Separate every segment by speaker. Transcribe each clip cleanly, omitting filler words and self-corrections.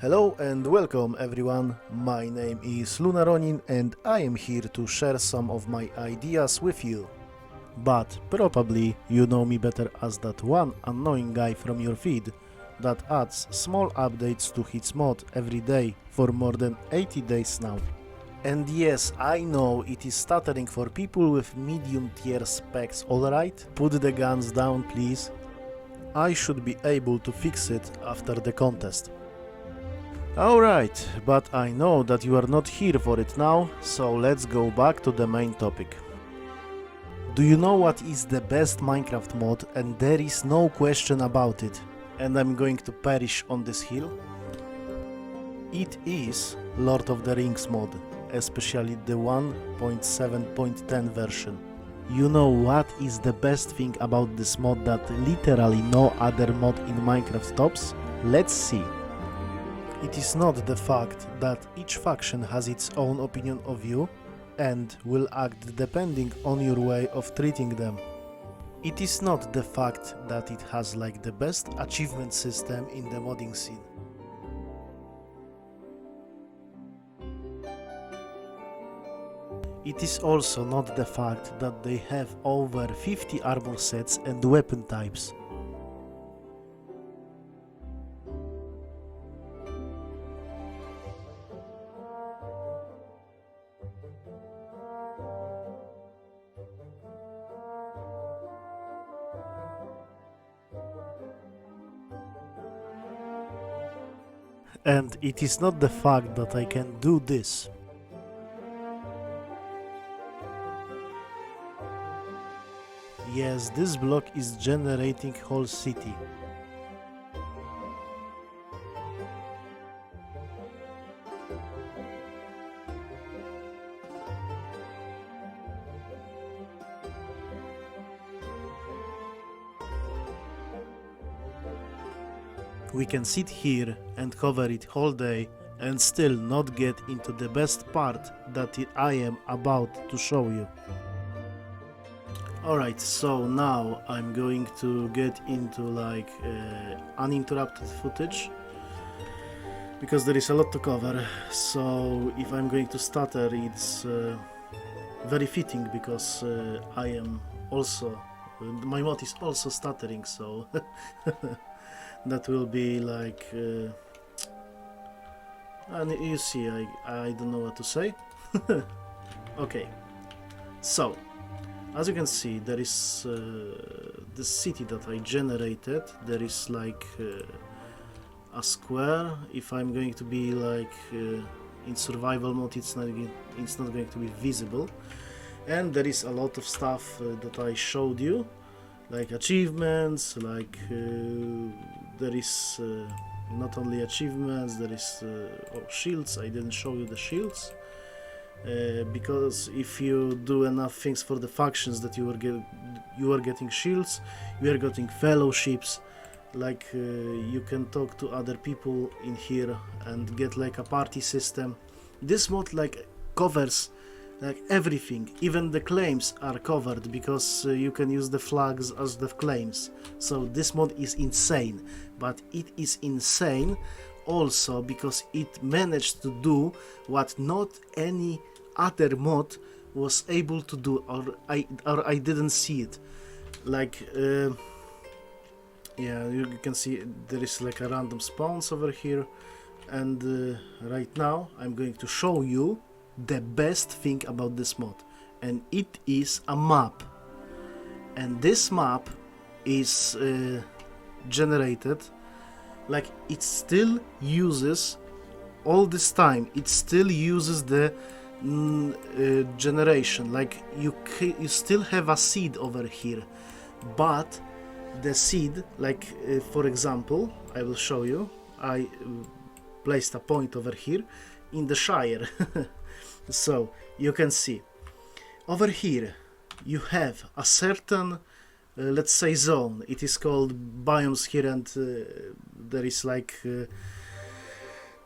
Speaker 1: Hello and welcome everyone, my name is Lunaronin and I am here to share some of my ideas with you. But probably you know me better as that one annoying guy from your feed that adds small updates to his mod every day for more than 80 days now. And yes, I know it is stuttering for people with medium tier specs, alright? Put the guns down please. I should be able to fix it after the contest. Alright, but I know that you are not here for it now, so let's go back to the main topic. Do you know what is the best Minecraft mod, and there is no question about it, and I'm going to perish on this hill? It is Lord of the Rings mod, especially the 1.7.10 version. You know what is the best thing about this mod that literally no other mod in Minecraft tops? Let's see. It is not the fact that each faction has its own opinion of you and will act depending on your way of treating them. It is not the fact that it has like the best achievement system in the modding scene. It is also not the fact that they have over 50 armor sets and weapon types. And it is not the fact that I can do this. Yes, this block is generating whole city. We can sit here and cover it whole day and still not get into the best part that I am about to show you. Alright, so now I'm going to get into like uninterrupted footage because there is a lot to cover, so if I'm going to stutter it's very fitting because I am also, my mod is also stuttering, so that will be like and you see I don't know what to say. Okay, so as you can see there is the city that I generated. There is like a square. If I'm going to be like in survival mode it's not going to be visible, and there is a lot of stuff that I showed you, like achievements, like there is not only achievements, there is shields. I didn't show you the shields because if you do enough things for the factions that you are getting shields, you are getting fellowships, like you can talk to other people in here and get like a party system. This mod like covers like everything, even the claims are covered because you can use the flags as the claims. So this mod is insane, but it is insane also because it managed to do what not any other mod was able to do, or I didn't see it. Like yeah, you can see there is like a random spawns over here, and right now I'm going to show you the best thing about this mod, and it is a map. And this map is generated, like it still uses all this time, it still uses the generation, like you still have a seed over here, but the seed, like for example I will show you, I placed a point over here in the Shire. So you can see over here you have a certain let's say zone. It is called biomes here, and there is like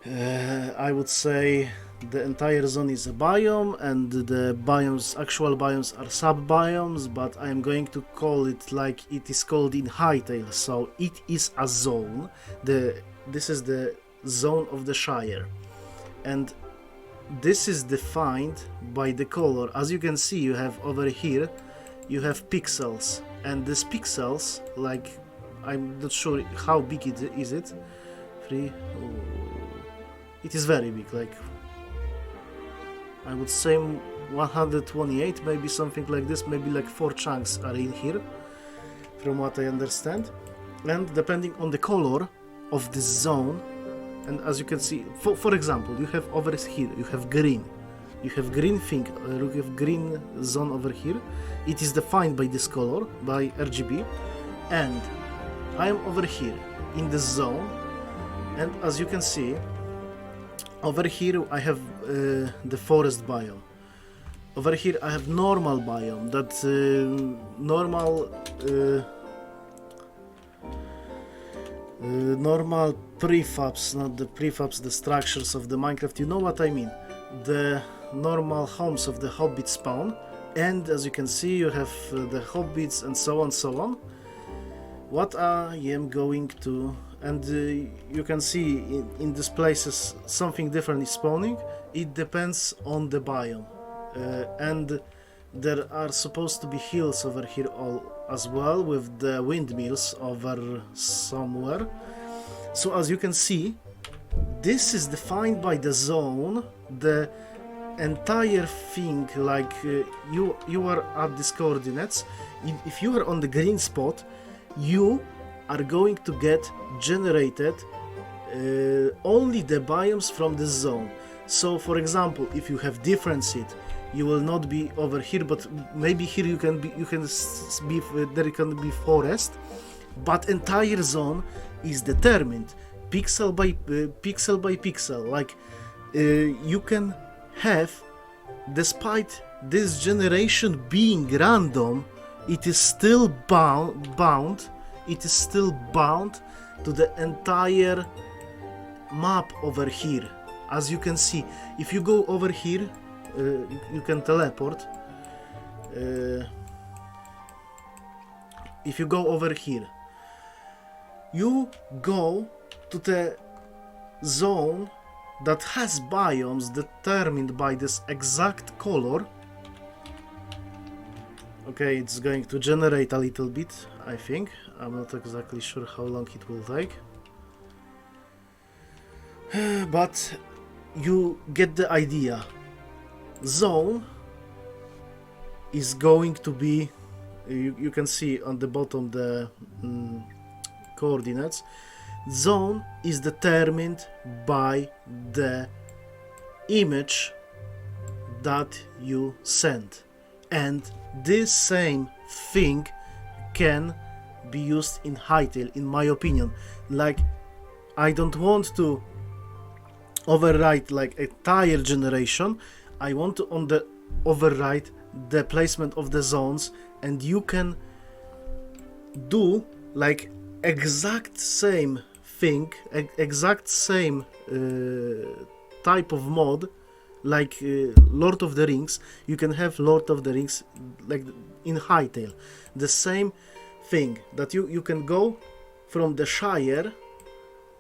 Speaker 1: I would say the entire zone is a biome, and the biomes, actual biomes, are sub-biomes, but I am going to call it like it is called in Hytale. So it is a zone. This is the zone of the Shire, and this is defined by the color. As you can see, you have over here, you have pixels, and these pixels, like, I'm not sure how big it is. It 3, it is very big, like I would say 128, maybe something like this, maybe like 4 chunks are in here, from what I understand. And depending on the color of this zone, and as you can see, for example, you have over here, you have green thing, you have green zone over here. It is defined by this color, by RGB, and I am over here in the zone, and as you can see, over here I have the forest biome. Over here I have normal biome, that normal prefabs, not the prefabs, the structures of the Minecraft, you know what I mean, the normal homes of the hobbit spawn, and as you can see, you have the hobbits and so on. What I am going to, and you can see in these places something different is spawning. It depends on the biome, and there are supposed to be hills over here all as well, with the windmills over somewhere. So as you can see, this is defined by the zone, the entire thing, like you are at these coordinates. If you are on the green spot, you are going to get generated only the biomes from this zone. So for example, if you have different seed, you will not be over here, but maybe here there can be forest, but entire zone is determined pixel by pixel. Like you can have, despite this generation being random, it is still bound to the entire map over here. As you can see, if you go over here, you can teleport. If you go over here, you go to the zone that has biomes determined by this exact color. Okay, it's going to generate a little bit, I think. I'm not exactly sure how long it will take. But you get the idea. Zone is going to be, you can see on the bottom the coordinates. Zone is determined by the image that you send, and this same thing can be used in Hytale, in my opinion. Like, I don't want to overwrite like a entire generation. I want to overwrite the placement of the zones, and you can do like exact same thing, exact same type of mod, like Lord of the Rings. You can have Lord of the Rings like in Hytale, the same thing, that you can go from the Shire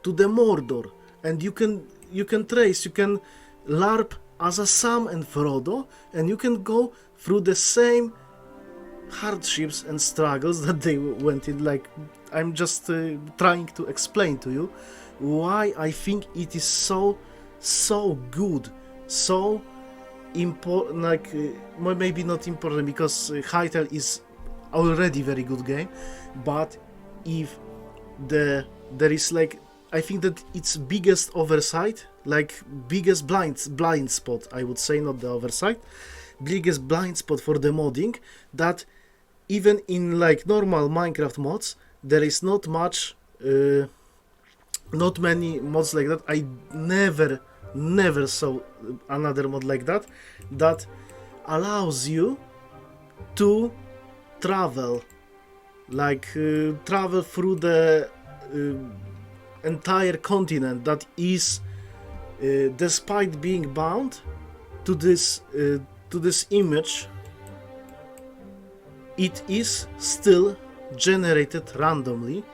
Speaker 1: to the Mordor, and you can trace, you can LARP as a Sam and Frodo, and you can go through the same hardships and struggles that they went in. Like, I'm just trying to explain to you why I think it is so good, so important. Like maybe not important, because Hytale is already very good game, but if there is like, I think that its biggest oversight, like biggest blind spot, I would say, not the oversight, biggest blind spot for the modding, that even in like normal Minecraft mods, there is not much, not many mods like that. I never saw another mod like that, that allows you to travel, like travel through the entire continent, that is, despite being bound to this image, it is still generated randomly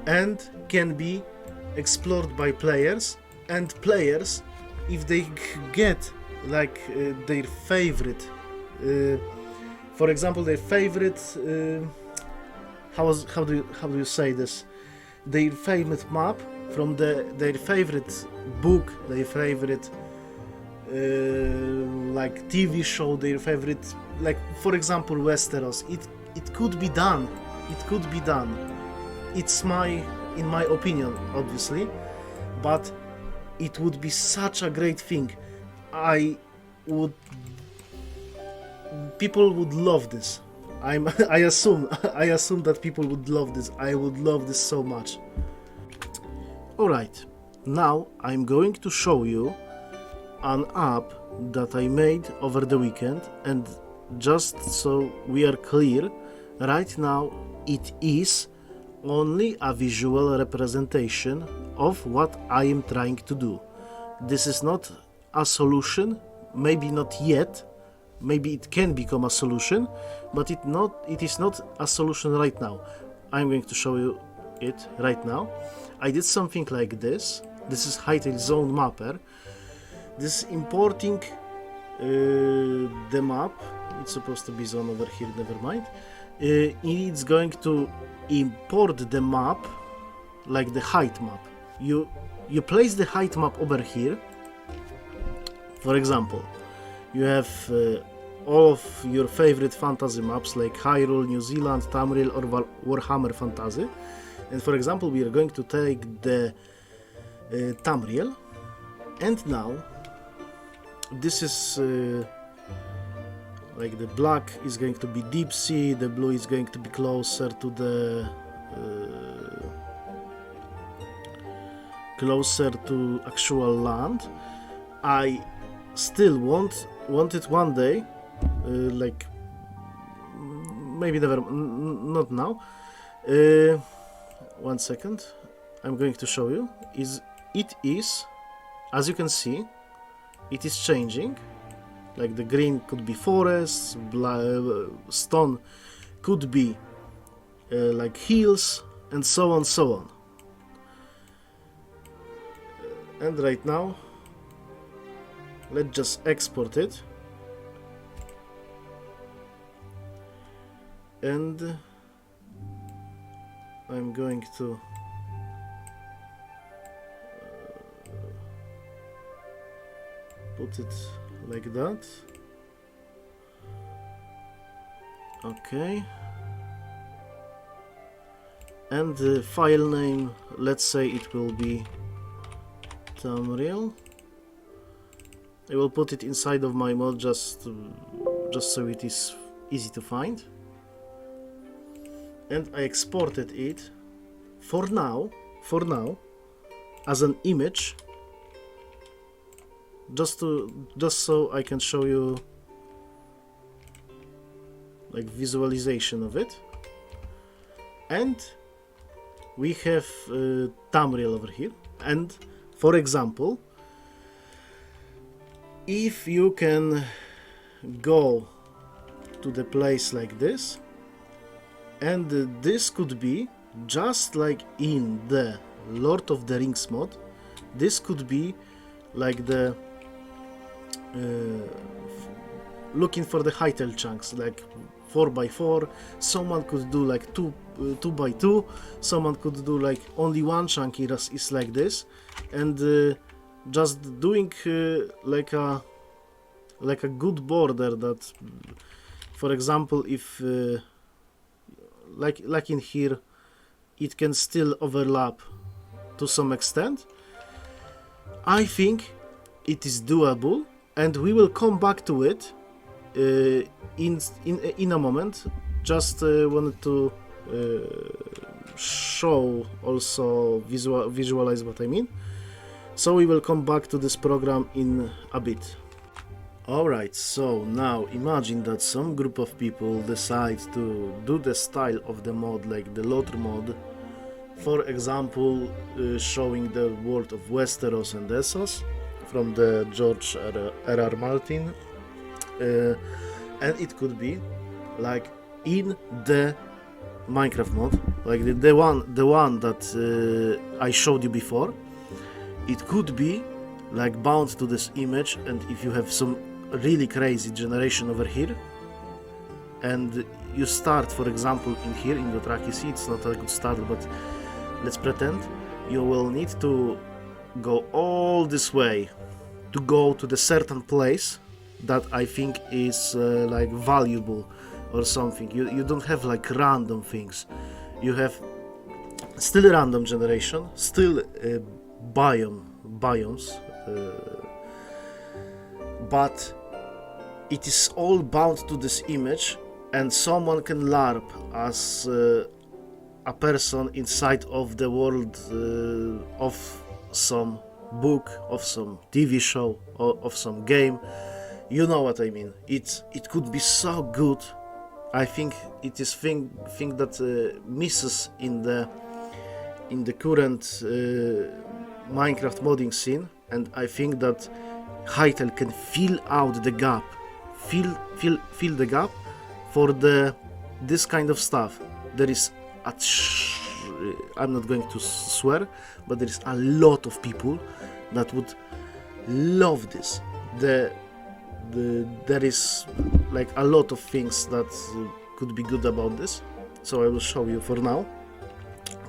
Speaker 1: and can be explored by players, and players, if they get like their favorite, for example, their favorite, how do you say this? Their favorite map from their favorite book, their favorite like TV show, their favorite, like for example Westeros. It could be done. It could be done. It's in my opinion, obviously, but it would be such a great thing. People would love this. I assume that people would love this. I would love this so much. Alright, now I'm going to show you an app that I made over the weekend, and just so we are clear, right now it is only a visual representation of what I am trying to do. This is not a solution, maybe not yet, maybe it can become a solution, but it is not a solution right now. I'm going to show you it right now. I did something like this. This is Hytale Zone Mapper. This is importing the map. It's supposed to be zone over here, never mind. It's going to import the map, like the height map. You place the height map over here. For example, you have all of your favorite fantasy maps like Hyrule, New Zealand, Tamriel, or Warhammer Fantasy. And for example, we are going to take the Tamriel, and now this is like the black is going to be deep sea, the blue is going to be closer to the closer to actual land. I still want it one day, like maybe never, not now. One second, I'm going to show you. It is, as you can see, it is changing. Like the green could be forests, stone could be like hills, and so on, so on. And right now, let's just export it. And I'm going to put it like that. Okay. And the file name, let's say it will be Tamriel. I will put it inside of my mod just so it is easy to find. And I exported it for now as an image, just so I can show you like visualization of it. And we have Tamriel over here. And for example, if you can go to the place like this, and this could be just like in the Lord of the Rings mod, this could be like the looking for the Hytale chunks, like 4x4. Someone could do like 2x2. Someone could do like only one chunk is like this, and just doing like a good border that, for example, if like in here, it can still overlap to some extent. I think it is doable, and we will come back to it in a moment. Just wanted to show, also visualize what I mean. So we will come back to this program in a bit. Alright, so now imagine that some group of people decide to do the style of the mod like the LOTR mod, for example showing the world of Westeros and Essos from the George R.R. Martin, and it could be like in the Minecraft mod, like the one that I showed you before. It could be like bound to this image, and if you have some really crazy generation over here, and you start, for example, in here in the track, you see it's not a good start, but let's pretend you will need to go all this way to go to the certain place that I think is like valuable or something. You don't have like random things, you have still random generation, still biomes, but it is all bound to this image, and someone can LARP as a person inside of the world of some book, of some TV show, or of some game. You know what I mean. It could be so good. I think it is thing that misses in the current Minecraft modding scene, and I think that Hytale can fill out the gap, fill the gap for this kind of stuff. There is I'm not going to swear, but there is a lot of people that would love this. There is like a lot of things that could be good about this, so I will show you for now.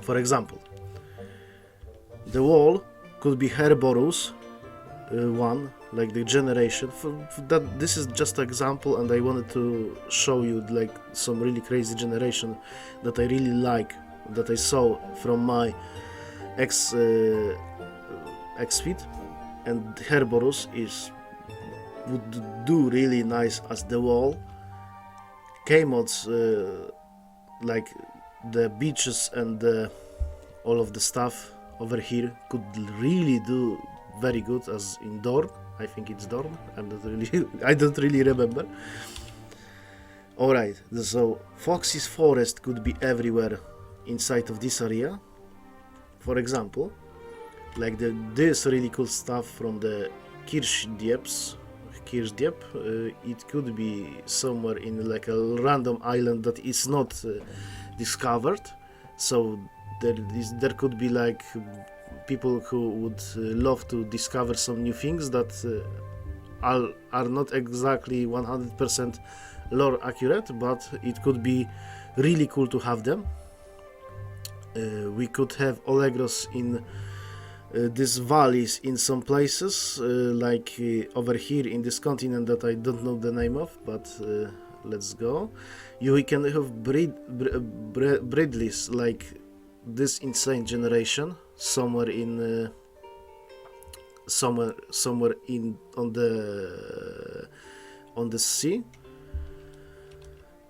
Speaker 1: For example, the wall could be Herborus one, like the generation. That this is just an example, and I wanted to show you like some really crazy generation that I really like, that I saw from my X feed, and Herborus would do really nice as the wall. K-mods like the beaches and all of the stuff over here could really do very good as in Dorn. I think it's Dorn. I don't really remember. Alright, so Foxy's forest could be everywhere inside of this area. For example, like this really cool stuff from the Kirchdiep, it could be somewhere in like a random island that is not discovered. So there could be like people who would love to discover some new things that are not exactly 100% lore accurate, but it could be really cool to have them. We could have Olegros in these valleys in some places, like over here in this continent that I don't know the name of, but let's go. We can have Bridleys, like this insane generation somewhere in somewhere in on the sea.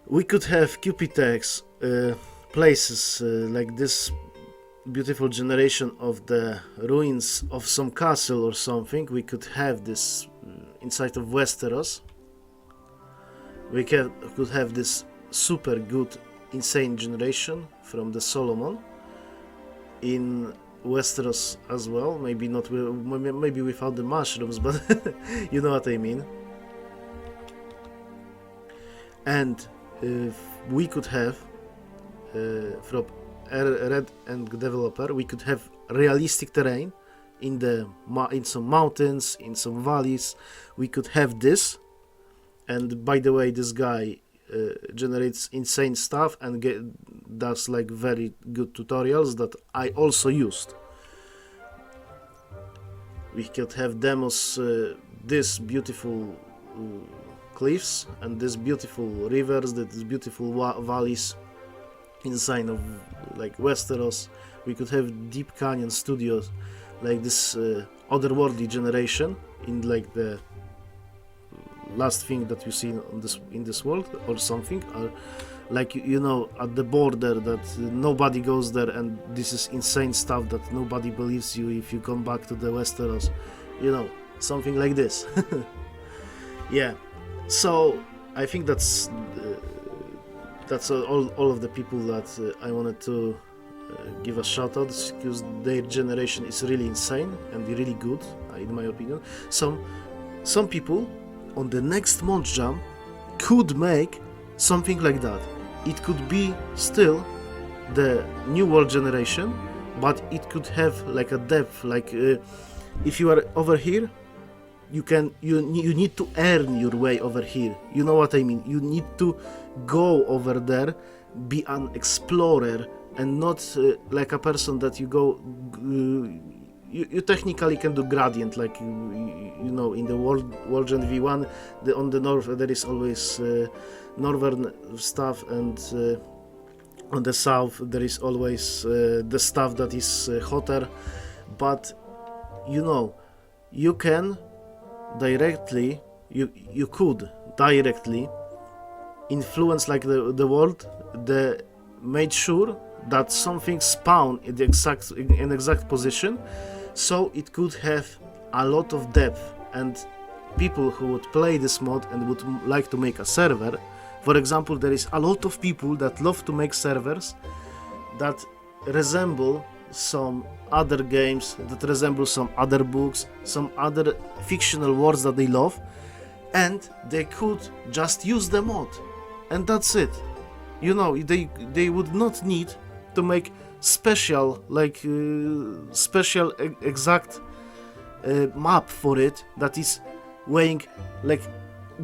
Speaker 1: We could have Cupitex, places like this beautiful generation of the ruins of some castle or something. We could have this inside of Westeros. We could have this super good insane generation from the Solomon in Westeros as well. Maybe not, maybe without the mushrooms, but you know what I mean. And we could have from Red and Developer, we could have realistic terrain in some mountains, in some valleys. We could have this, and by the way, this guy generates insane stuff and does like very good tutorials that I also used. We could have demos, this beautiful cliffs and this beautiful rivers, these beautiful valleys inside of like Westeros. We could have Deep Canyon Studios, like this otherworldly generation in like the last thing that you see in this world or something, or like you know, at the border that nobody goes there, and this is insane stuff that nobody believes you if you come back to the Westeros, you know, something like this. Yeah, so I think that's all of the people that I wanted to give a shout out, because their generation is really insane and really good, in my opinion. Some people on the next month jam could make something like that. It could be still the new world generation, but it could have like a depth, like if you are over here, you need to earn your way over here. You know what I mean? You need to go over there, be an explorer, and not like a person that you go. You technically can do gradient, like you know, in the World Gen V1, on the north there is always northern stuff, and on the south there is always the stuff that is hotter. But you know, you can directly, you could directly influence like the world, made sure that something spawn in the exact position, so it could have a lot of depth. And people who would play this mod and would like to make a server, for example, there is a lot of people that love to make servers that resemble some other games, that resemble some other books, some other fictional worlds that they love, and they could just use the mod, and that's it. You know, they would not need to make special, like exact map for it that is weighing like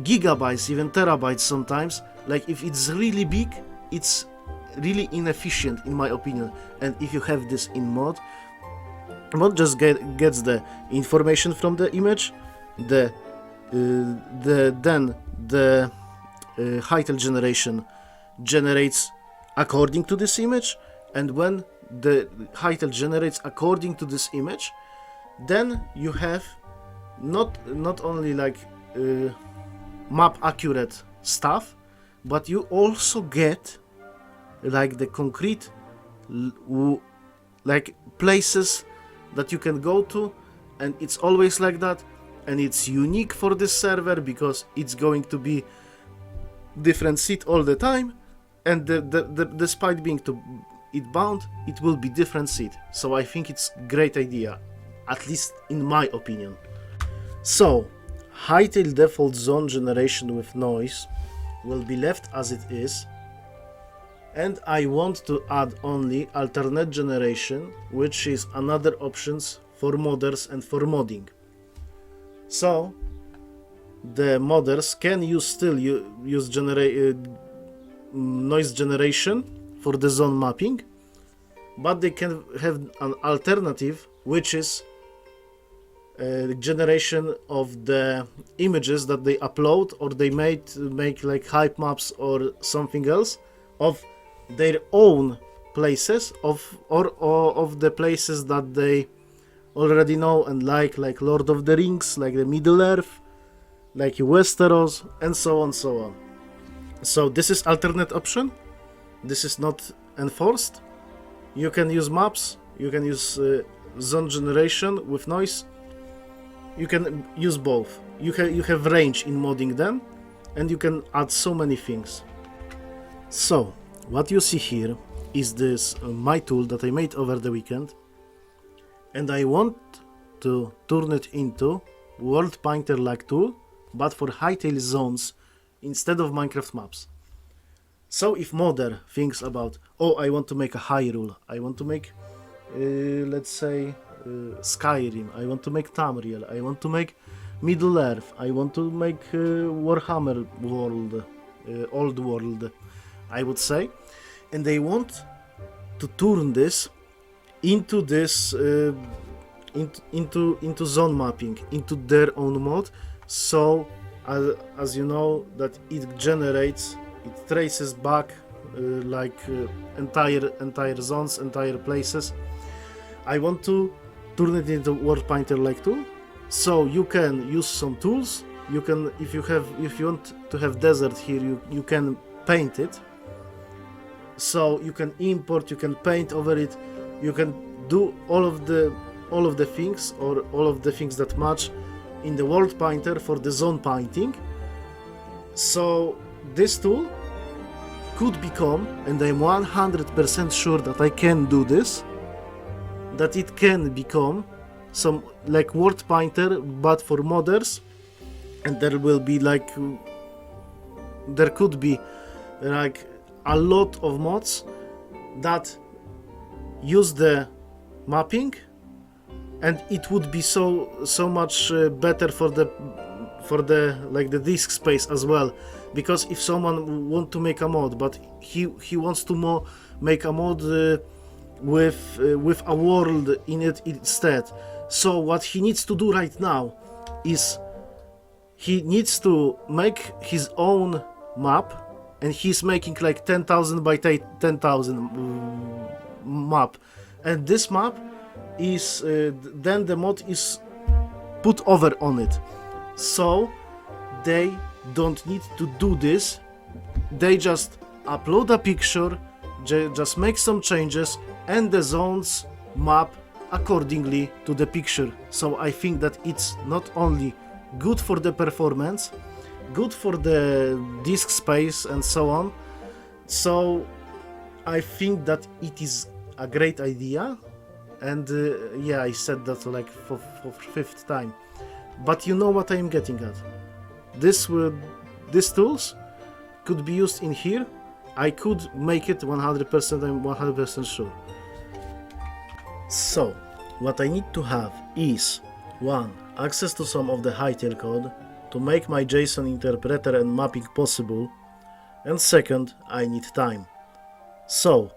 Speaker 1: gigabytes, even terabytes sometimes. Like if it's really big, it's really inefficient in my opinion. And if you have this in mod just gets the information from the image, then the Hytale generation generates according to this image, and when the Hytale generates according to this image, then you have not only like map accurate stuff, but you also get like the concrete like places that you can go to, and it's always like that, and it's unique for this server because it's going to be different seed all the time, and despite being it bound, it will be different seed. So I think it's great idea, at least in my opinion. So Hytale default zone generation with noise will be left as it is, and I want to add only alternate generation, which is another options for modders and for modding. So the modders can use noise generation for the zone mapping, but they can have an alternative, which is generation of the images that they upload, or they make like hype maps or something else of their own places, or of the places that they already know and like Lord of the Rings, like the Middle Earth, like Westeros, and so on. So this is alternate option. This is not enforced. You can use maps, you can use zone generation with noise. You can use both. You have range in modding then, and you can add so many things. So what you see here is this my tool that I made over the weekend, and I want to turn it into world painter like tool, but for Hytale zones instead of Minecraft maps. So if modder thinks about, oh, I want to make a Hyrule, I want to make let's say Skyrim, I want to make Tamriel, I want to make Middle Earth, I want to make Warhammer world, old world, I would say, and they want to turn this into this into zone mapping, into their own mod. So as you know, that it traces back entire zones, entire places. I want to turn it into world painter like tool, so you can use some tools. You can, if you want to have desert here, you can paint it. So you can import, you can paint over it, you can do all of the things, or all of the things that match in the world painter for the zone painting. So this tool could become, and I'm 100% sure that I can do this, that it can become some like world painter but for modders, and there could be like a lot of mods that use the mapping, and it would be so much better for the like the disk space as well, because if someone want to make a mod but he wants to make a mod with a world in it instead, so what he needs to do right now is he needs to make his own map, and he's making like 10,000 by 10,000 map, and this map is then the mod is put over on it, so they don't need to do this. They just upload a picture, just make some changes, and the zones map accordingly to the picture. So I think that it's not only good for the performance, good for the disk space and so on. So I think that it is a great idea, and yeah, I said that like for fifth time. But you know what I am getting at. These tools could be used in here. I could make it 100%, I'm 100% sure. So, what I need to have is 1. Access to some of the Hytale code to make my JSON interpreter and mapping possible, and second, I need time. So,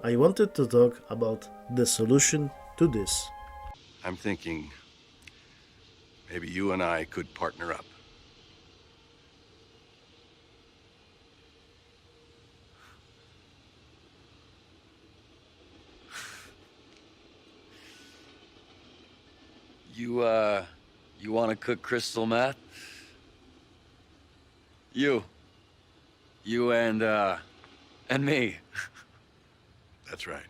Speaker 1: I wanted to talk about the solution to this.
Speaker 2: I'm thinking maybe you and I could partner up.
Speaker 3: You want to cook crystal meth? You and me.
Speaker 2: That's right.